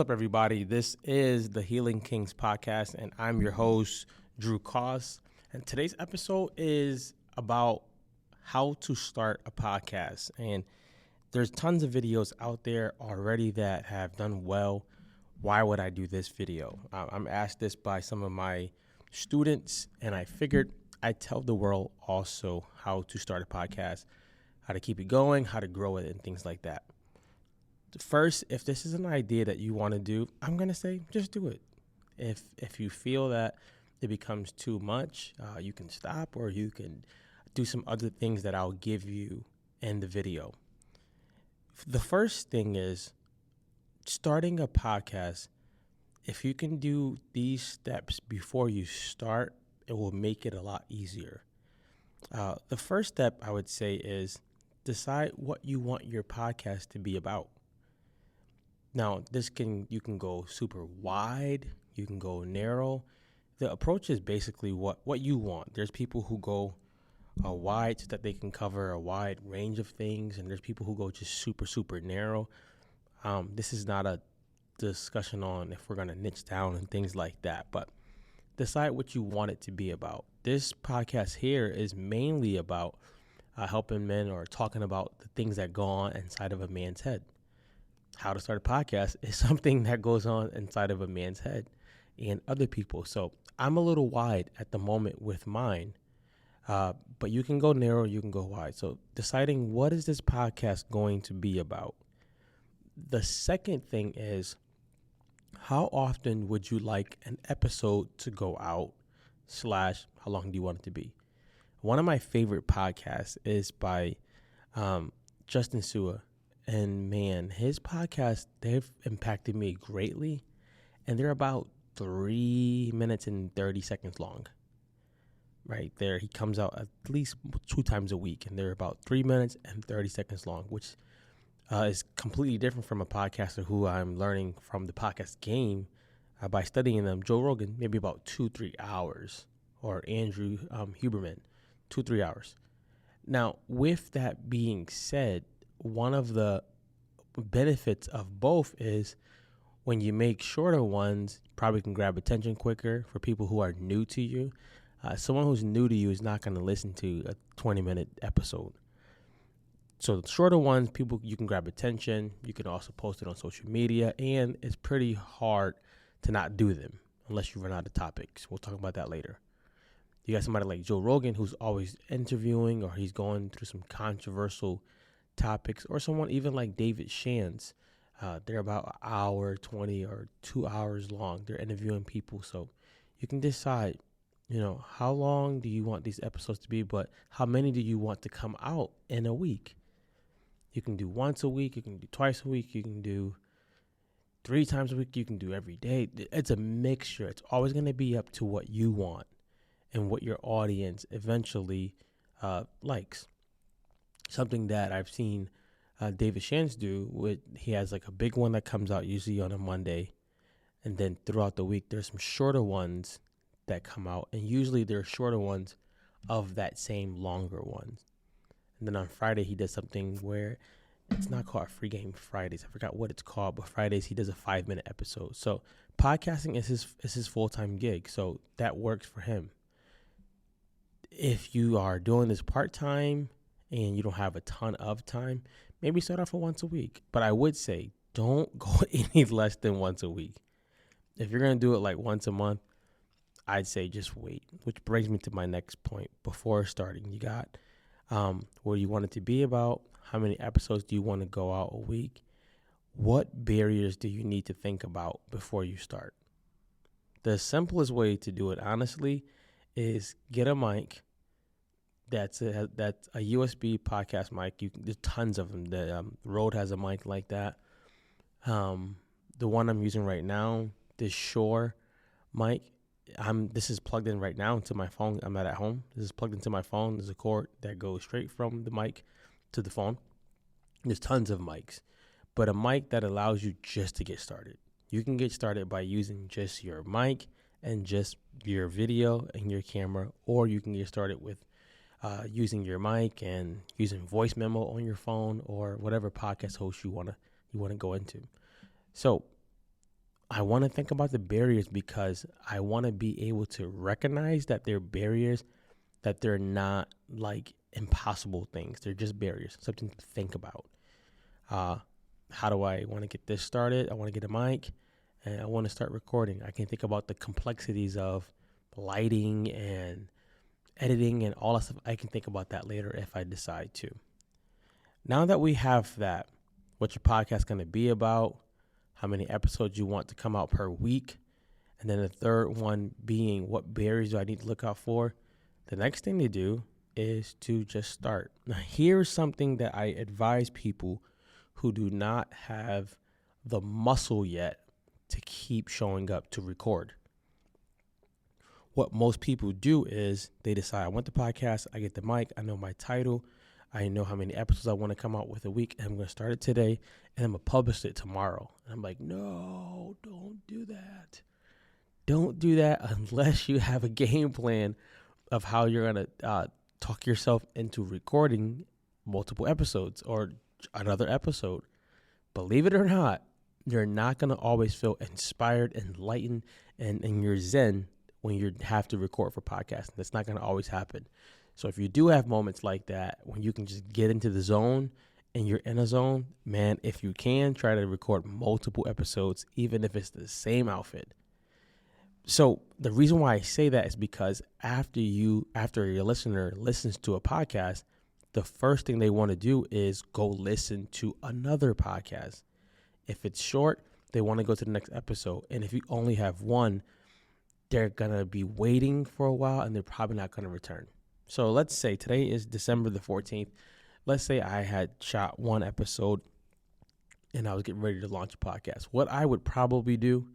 What's up, everybody? This is the Healing Kings podcast, and I'm your host, Drew Koss. And today's episode is about how to start a podcast. And there's tons of videos out there already that have done well. Why would I do this video? I'm asked this by some of my students, and I figured I'd tell the world also how to start a podcast, how to keep it going, how to grow it, and things like that. First, if this is an idea that you want to do, I'm going to say just do it. If you feel that it becomes too much, you can stop, or you can do some other things that I'll give you in the video. The first thing is starting a podcast. If you can do these steps before you start, it will make it a lot easier. The first step I would say is decide what you want your podcast to be about. Now, you can go super wide, you can go narrow. The approach is basically what you want. There's people who go wide so that they can cover a wide range of things, and there's people who go just super, super narrow. This is not a discussion on if we're going to niche down and things like that, but decide what you want it to be about. This podcast here is mainly about helping men, or talking about the things that go on inside of a man's head. How to start a podcast is something that goes on inside of a man's head and other people. So I'm a little wide at the moment with mine, but you can go narrow, you can go wide. So deciding what is this podcast going to be about. The second thing is, how often would you like an episode to go out / how long do you want it to be? One of my favorite podcasts is by Justin Sua. And man, his podcasts, they've impacted me greatly. And they're about 3 minutes and 30 seconds long. Right there. He comes out at least 2 times a week. And they're about 3 minutes and 30 seconds long, which is completely different from a podcaster who I'm learning from the podcast game by studying them. Joe Rogan, maybe about 2-3 hours. Or Andrew Huberman, 2-3 hours. Now, with that being said, one of the benefits of both is when you make shorter ones, probably can grab attention quicker for people who are new to you. Someone who's new to you is not going to listen to a 20-minute episode. So the shorter ones, you can grab attention. You can also post it on social media, and it's pretty hard to not do them unless you run out of topics. We'll talk about that later. You got somebody like Joe Rogan who's always interviewing, or he's going through some controversial topics, or someone even like David Shands. They're about an hour 20 or 2 hours long. They're interviewing people, so you can decide, how long do you want these episodes to be, but how many do you want to come out in a week? You can do once a week, you can do twice a week, you can do 3 times a week, you can do every day. It's a mixture. It's always going to be up to what you want and what your audience eventually likes. Something that I've seen David Shands do, he has like a big one that comes out usually on a Monday, and then throughout the week there's some shorter ones that come out, and usually they're shorter ones of that same longer ones. And then on Friday he does something where it's not called Free Game Fridays. I forgot what it's called, but Fridays he does a 5-minute episode. So podcasting is his full-time gig, so that works for him. If you are doing this part-time and you don't have a ton of time, maybe start off with once a week. But I would say don't go any less than once a week. If you're going to do it like once a month, I'd say just wait. Which brings me to my next point. Before starting, you got what you want it to be about, how many episodes do you want to go out a week, what barriers do you need to think about before you start. The simplest way to do it, honestly, is get a mic. That's a USB podcast mic. There's tons of them. The Rode has a mic like that. The one I'm using right now, this Shure mic, this is plugged in right now into my phone. I'm not at home. This is plugged into my phone. There's a cord that goes straight from the mic to the phone. There's tons of mics, but a mic that allows you just to get started. You can get started by using just your mic and just your video and your camera, or you can get started with using your mic and using voice memo on your phone, or whatever podcast host you want to go into. So I want to think about the barriers because I want to be able to recognize that they're barriers, that they're not like impossible things. They're just barriers, something to think about. Uh, how do I want to get this started? I want to get a mic and I want to start recording. I can think about the complexities of lighting and editing and all that stuff. I can think about that later if I decide to. Now that we have that, what your podcast going to be about, how many episodes you want to come out per week, and then the third one being what barriers do I need to look out for, the next thing to do is to just start. Now, here's something that I advise people who do not have the muscle yet to keep showing up to record. What most people do is they decide, I want the podcast, I get the mic, I know my title, I know how many episodes I want to come out with a week, and I'm going to start it today, and I'm going to publish it tomorrow. And I'm like, no, don't do that. Don't do that unless you have a game plan of how you're going to talk yourself into recording multiple episodes or another episode. Believe it or not, you're not going to always feel inspired, enlightened, and in your zen when you have to record for podcasting. That's not going to always happen. So if you do have moments like that, when you can just get into the zone and you're in a zone, man, if you can, try to record multiple episodes, even if it's the same outfit. So the reason why I say that is because after your listener listens to a podcast, the first thing they want to do is go listen to another podcast. If it's short, they want to go to the next episode. And if you only have one, they're going to be waiting for a while and they're probably not going to return. So let's say today is December the 14th. Let's say I had shot one episode and I was getting ready to launch a podcast. What I would probably do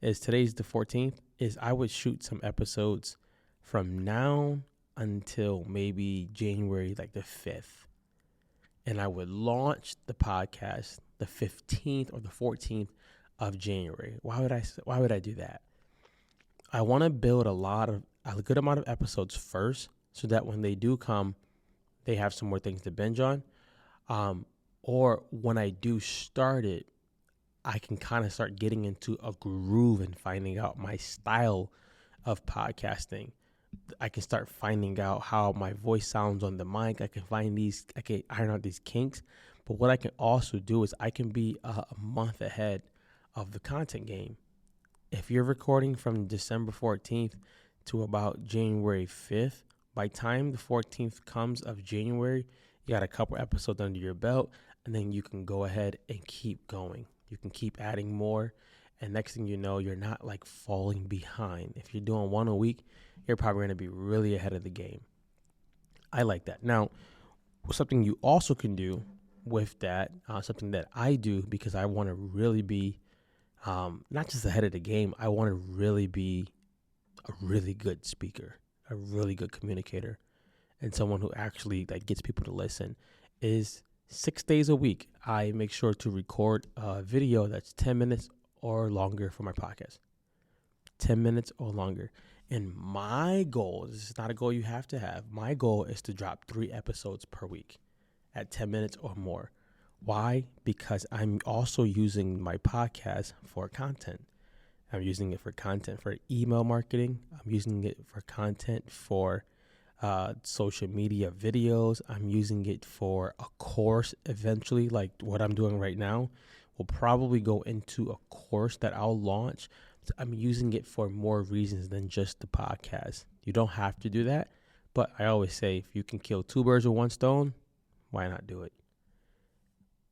is today's the 14th is I would shoot some episodes from now until maybe January like the 5th. And I would launch the podcast the 15th or the 14th of January. Why would I do that? I want to build a good amount of episodes first so that when they do come, they have some more things to binge on. Or when I do start it, I can kind of start getting into a groove and finding out my style of podcasting. I can start finding out how my voice sounds on the mic. I can iron out these kinks. But what I can also do is I can be a month ahead of the content game. If you're recording from December 14th to about January 5th, by the time the 14th comes of January, you got a couple episodes under your belt, and then you can go ahead and keep going. You can keep adding more, and next thing you know, you're not like falling behind. If you're doing one a week, you're probably going to be really ahead of the game. I like that. Now, something you also can do with that, something that I do because I want to really be not just ahead of the game, I want to really be a really good speaker, a really good communicator, and someone who actually like gets people to listen. Is 6 days a week, I make sure to record a video that's 10 minutes or longer for my podcast. 10 minutes or longer. And my goal, this is not a goal you have to have, my goal is to drop 3 episodes per week at 10 minutes or more. Why? Because I'm also using my podcast for content. I'm using it for content for email marketing. I'm using it for content for social media videos. I'm using it for a course eventually, like what I'm doing right now will probably go into a course that I'll launch. So I'm using it for more reasons than just the podcast. You don't have to do that, but I always say if you can kill 2 birds with 1 stone, why not do it?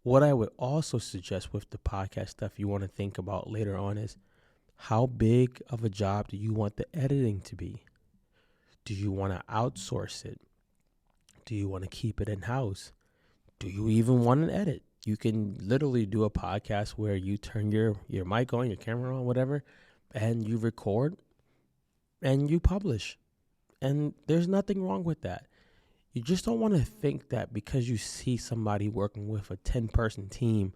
What I would also suggest with the podcast stuff you want to think about later on is how big of a job do you want the editing to be? Do you want to outsource it? Do you want to keep it in-house? Do you even want an edit? You can literally do a podcast where you turn your mic on, your camera on, whatever, and you record and you publish. And there's nothing wrong with that. You just don't want to think that because you see somebody working with a 10-person team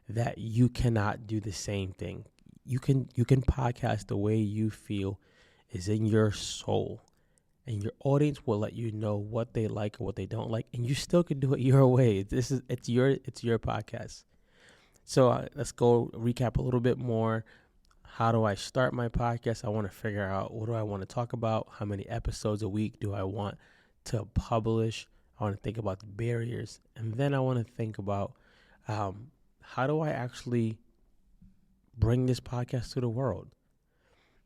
that you cannot do the same thing. You can podcast the way you feel is in your soul, and your audience will let you know what they like and what they don't like, and you still can do it your way. It's your podcast. So let's go recap a little bit more. How do I start my podcast? I want to figure out, what do I want to talk about? How many episodes a week do I want to publish? I want to think about the barriers. And then I want to think about how do I actually bring this podcast to the world?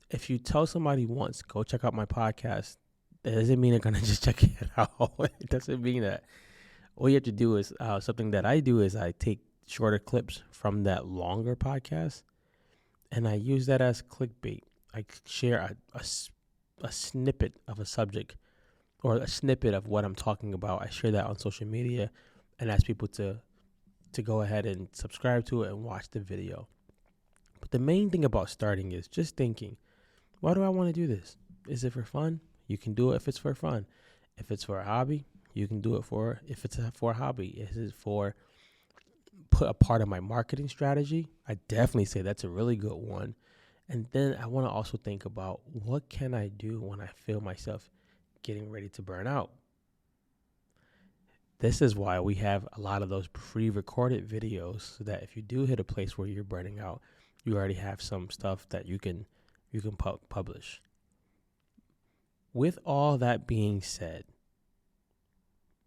If you tell somebody once, go check out my podcast, that doesn't mean they're going to just check it out. It doesn't mean that. All you have to do is, something that I do is I take shorter clips from that longer podcast, and I use that as clickbait. I share a snippet of a subject or a snippet of what I'm talking about. I share that on social media and ask people to go ahead and subscribe to it and watch the video. But the main thing about starting is just thinking, why do I want to do this? Is it for fun? You can do it if it's for fun. If it's for a hobby, you can do it if it's for a hobby. Is it for put a part of my marketing strategy? I definitely say that's a really good one. And then I want to also think about, what can I do when I feel myself getting ready to burn out? This is why we have a lot of those pre-recorded videos, so that if you do hit a place where you're burning out, you already have some stuff that you can publish. With all that being said,